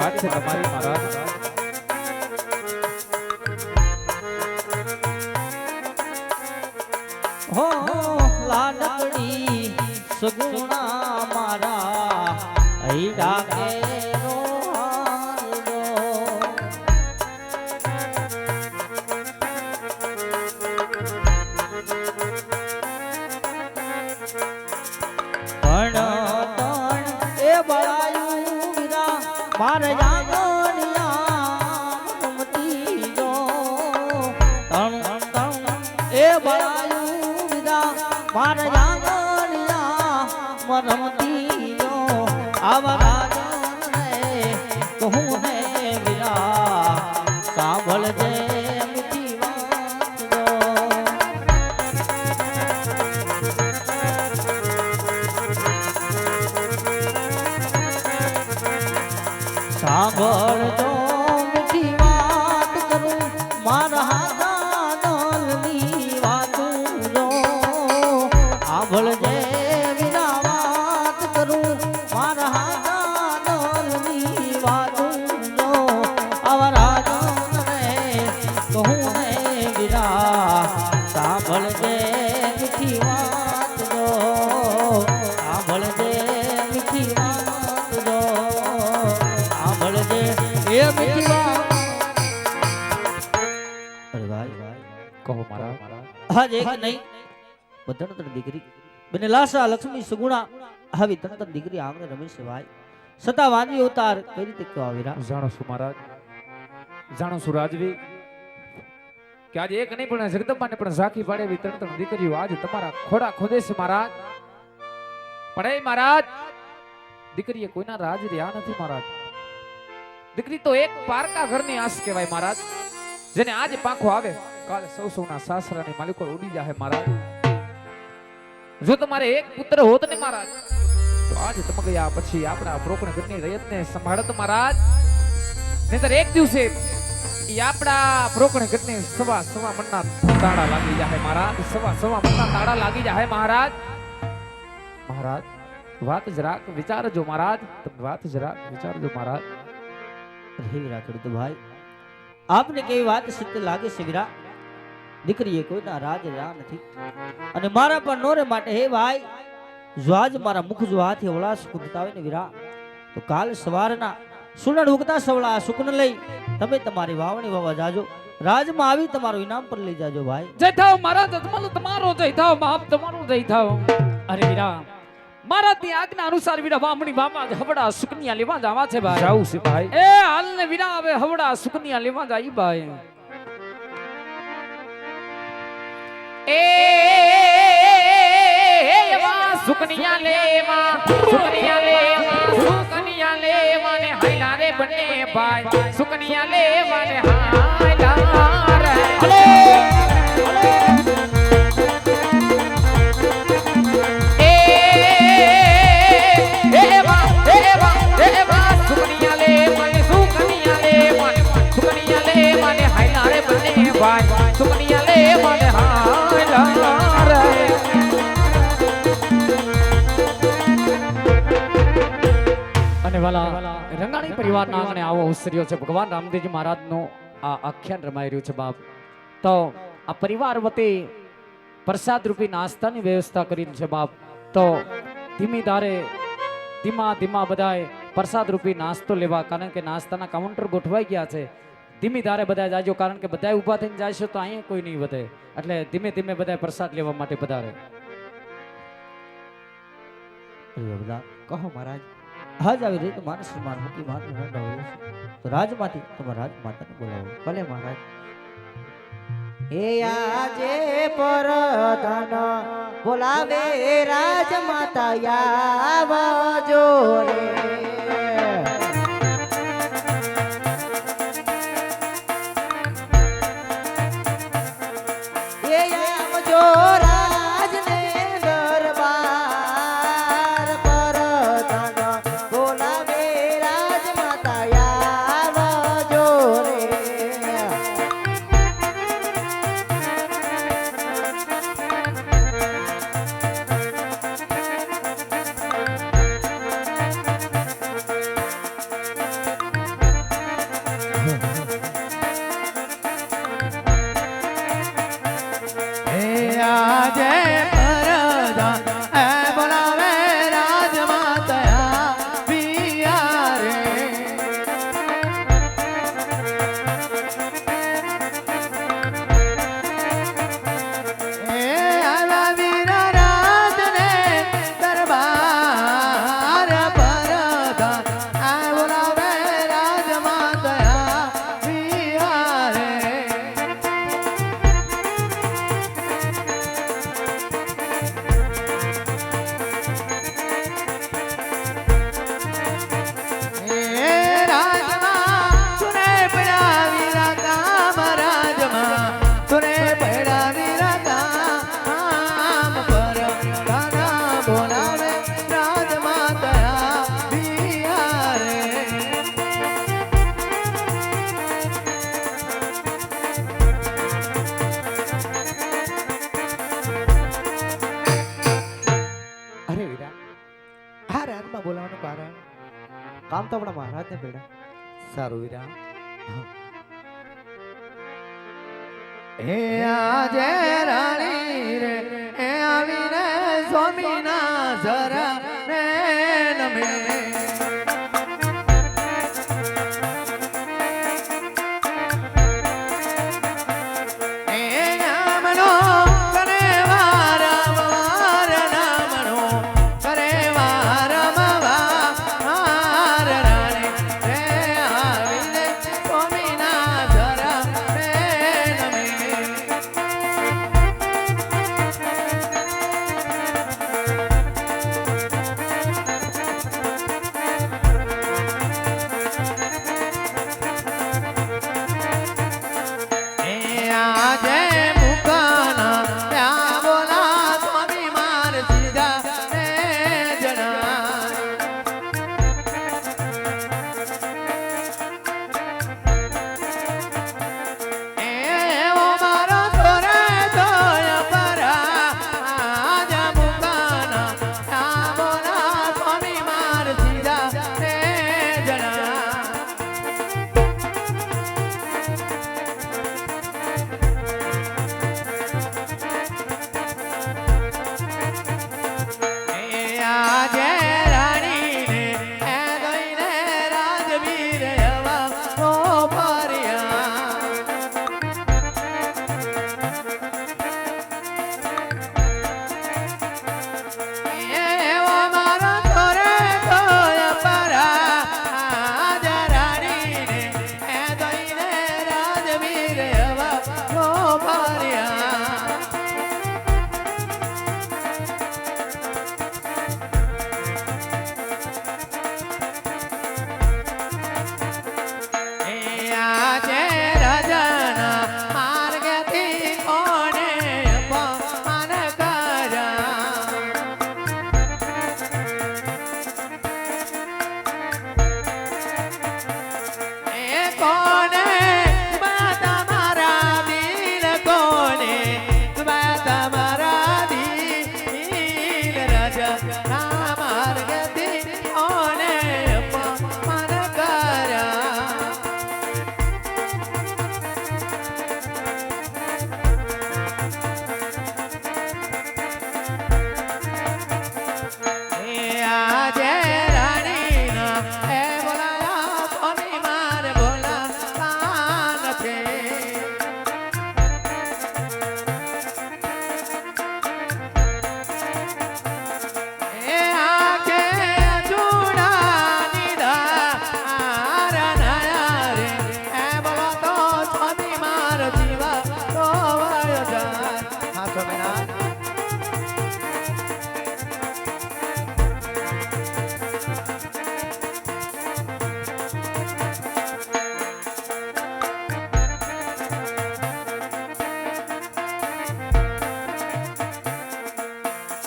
વાત છે તમારી મહારાજ. હો લાડકડી સગુણા મારા હૈડા કેરો હારો. પણ તણ એ બળાયું વીરા મારે આંગણિયા રમતી જો. તણ તણ એ બળાયું વીરા મારે આંગણિયા રમતી જો. આવા રાજને કહું હે વીરા સાંભળજે મીઠી વાત જો. સાંભળજો મીઠી વાત કરું મારા દાદલની વાતું જો. સાંભળજે વિના વાત કરું મારા દાદલની વાતું જો. આવા રાજને કહું હે વિરા સાંભળજે મીઠી વાત જો. સાંભળજે મીઠી વાત જો. એ મીઠી વાત. અરે ભાઈ કહો મહારાજ. આજ એક નહીં બધાને ત્રણ દીકરી બને લાસા લક્ષ્મી સુગુણા આવી ત્રણ ત્રણ દીકરી આંગણે રમે છે ભાઈ. સતા વાંજી અવતાર કઈ રીતે કહેવા વીરા. જાણો છું મહારાજ, જાણો છું રાજવી કે આજે એક નહીં પણ જગદંબાને પણ ઝાંખી પાડે એવી ત્રણ ત્રણ દીકરીઓ આજે તમારા ખોડા ખોદે છે મહારાજ. પણ એ મહારાજ દીકરીએ કોઈના રાજ રહ્યા નથી મહારાજ. દીકરી તો એક પારકા ઘરની આસ કહેવાય મહારાજ. જેને આજે પાંખો આવે કાલે સૌ સૌના સાસરાની માલિકો ઉડી જાય મહારાજ. જો તમારે એક પુત્ર હોત ને મહારાજ તો આજે તમે ગયા પછી આપણા પ્રોકણ ઘરની રયતને સંભાળત મહારાજ. નહીતર એક દિવસે ઈ આપણા પ્રોકણ ઘરની સવા મણના તાળા લાગી જાય મહારાજ. સવા મણના તાળા લાગી જાય મહારાજ. મહારાજ વાત જરાક વિચારજો મહારાજ. તમે વાત જરાક વિચારજો મહારાજ. હે વીરા ખેડૂત ભાઈ આપને કેવી વાત સત્ય લાગે છે વીરા. દીકરીએ કોઈના રાજ રહ્યા નથી અને મારા પણ નોરે માટે હે ભાઈ જો આજ મારા મુખ જો હાથે વળા સુકતા હોય ને વીરા તો કાલ સવારના સુનડ ઉગતા સવળા સુકન લઈ તમે તમારી વાવણી વાવા જાજો. રાજમાં આવી તમારું ઇનામ પર લઈ જાજો ભાઈ. જય થાવ મહારાજ. તમારો જય થાવ બાપ, તમારો જય થાવ. અરે વીરા મારા ત્યાં આજ્ઞા અનુસાર વીરા વામણી બાપા હવડા સુકનિયા લેવા જવા છે ભાઈ. જાવું છે ભાઈ. એ હાલ ને વીરા હવે હવડા સુકનિયા લેવા જાય ભાઈ. એ સુકનિયા લેવા ને હાયલા રે બને ભાઈ. સુકનિયા લેવા ને હાયલા રે. અને વાલા રંગાણી પરિવારના આંગણે આવો ઉસર્યો છે ભગવાન રામદેવજી મહારાજનું આ આખ્યાન રમાઈ રહ્યું છે બાપ. તો આ પરિવાર વતી પ્રસાદ રૂપી નાસ્તાની વ્યવસ્થા કરી છે બાપ. તો ધીમા બધાય પ્રસાદ રૂપી નાસ્તો લેવા, કારણ કે નાસ્તાના કાઉન્ટર ગોઠવાઈ ગયા છે. ધીમી ધારે બધા જાજો, કારણ કે બધા ઊભા થઈને જાય છે તો અહીંયા કોઈ નહીં વધે. એટલે ધીમે ધીમે બધા પ્રસાદ લેવા માટે પધારે. કહો મહારાજ આજ આવી રીતે માનસ માન મૂકી માન રંડા હોય છે તો રાજમાંથી તમારા રાજ માતાને બોલાવો. ભલે મહારાજ. એ આજે પરધાન બોલાવે રાજ માતા આવજો રે. એ આવજો રાજને દરબાર પરધાન બોલાવે રાજ માતા આવજો રે. અરે વીરા આ રાતમાં બોલાવવાનું કારણ કામ તો આપણા મહારાજને પડ્યા. સારું વીરા હે આજે રાણી રે હે આવીને સ્વામીના શરણે નમે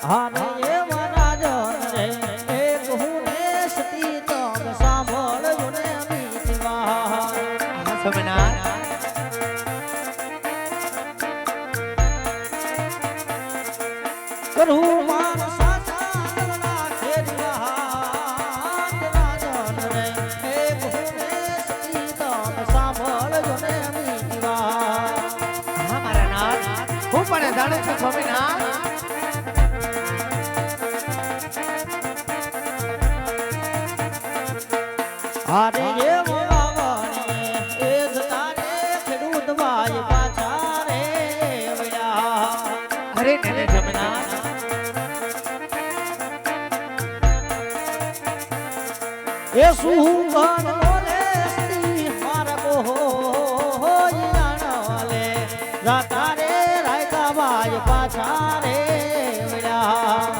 હારે એવા રાજન રે એક હું ને સતી તમ સાંભળજો ને અમિત વાર સમનાથ કરું માન સાસા નાખે હાથ રાજન રે એક હું ને સતી તમ સાંભળજો ને અમિત વાર હા મારા નાથ હું પણ જાણું છું સ્વામિનાથ હારે એવો વાવણીએ એ જ તારે ખેડૂત ભાઈ પાછા રે વળ્યા અરે નને જમનાથ એ શું બોલે સ્ત્રી મારબો હોયાણલે જાતા રે રાયકા ભાઈ પાછા રે વળ્યા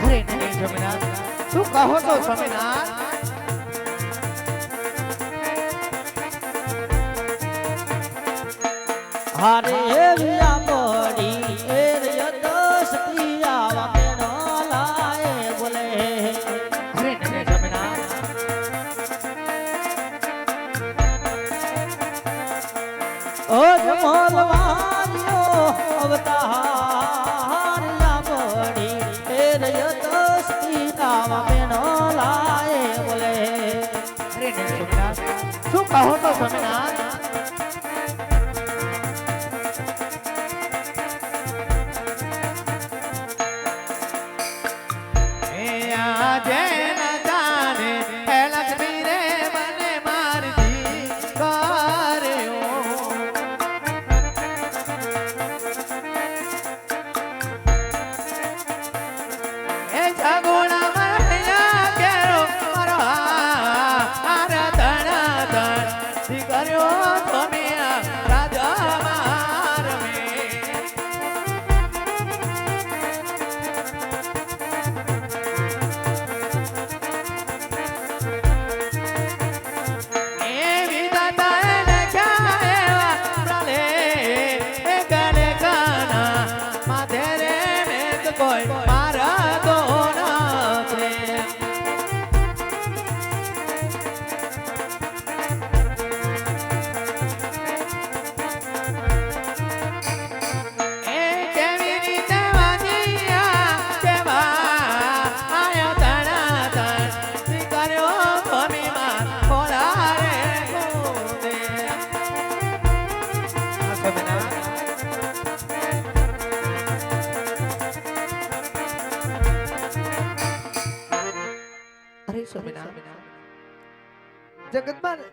અરે નને જમનાથ શું કહો છો સ્વામિનાથ હારે એવી આંબડી એ યદ સતી આવા મેનો લાય બોલે અરે નને જમનાથ ઓ જમલવારીઓ અવતાર આંબડી એ યદ મસ્તી નાવા મેનો લાએ બોલે અરે નહીં સ્વામિનાથ શું કહો તો સ્વામિનાથ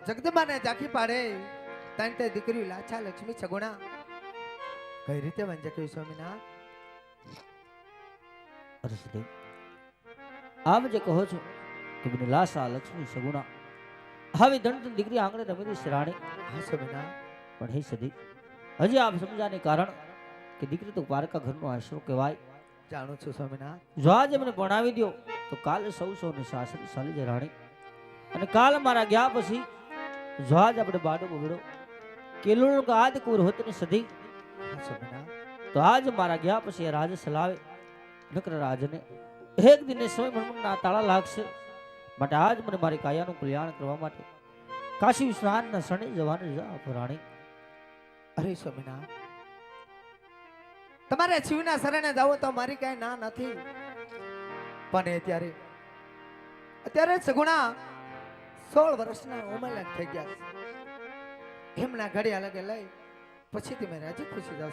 જગદંબાને ઝાંખી પાડે તને તે દીકરી લાછા લક્ષ્મી સગુણા કઈ રીતે વંજકે સ્વામિનાથ અરે સદેવ આપ જે કહો છો કે મને લાસા લક્ષ્મી સગુણા આવી દંડ દીકરી આંગણે રમેલી શરાણી હા સ્વામિનાથ પણ હે સદેવ હજી આપ સમજાને કારણ કે દીકરી તો પારકા ઘરનો આશરો કહેવાય જાણું છું સ્વામિનાથ જો આજે મને ભણાવી દો તો કાલે સૌ ને સાસરી ચાલી જાય રાણી અને કાલ મારા ગયા પછી જો આજ આપણે બાડો બગડો કેલું આદ કુર હોત ને સદી હા સ્વામિનાથ તો આજ મારા ગયા પછી એ રાજ સલાવે નકર રાજને એક દિને સમય મનમાં તાળા લાગશે માટે આજ મને મારી કાયાનું કલ્યાણ કરવા માટે કાશી વિશ્વનાથના શરણે જવાનું જા રાણી અરે સ્વામિનાથ તમારે શિવના શરણે જાવ તો મારી કઈ ના નથી પણ અત્યારે સગુણા 16 વર્ષના ઉંમરના થઈ ગયા છે એમના ઘડી અલગે લઈ પછી તમે રાજી ખુશી જાવ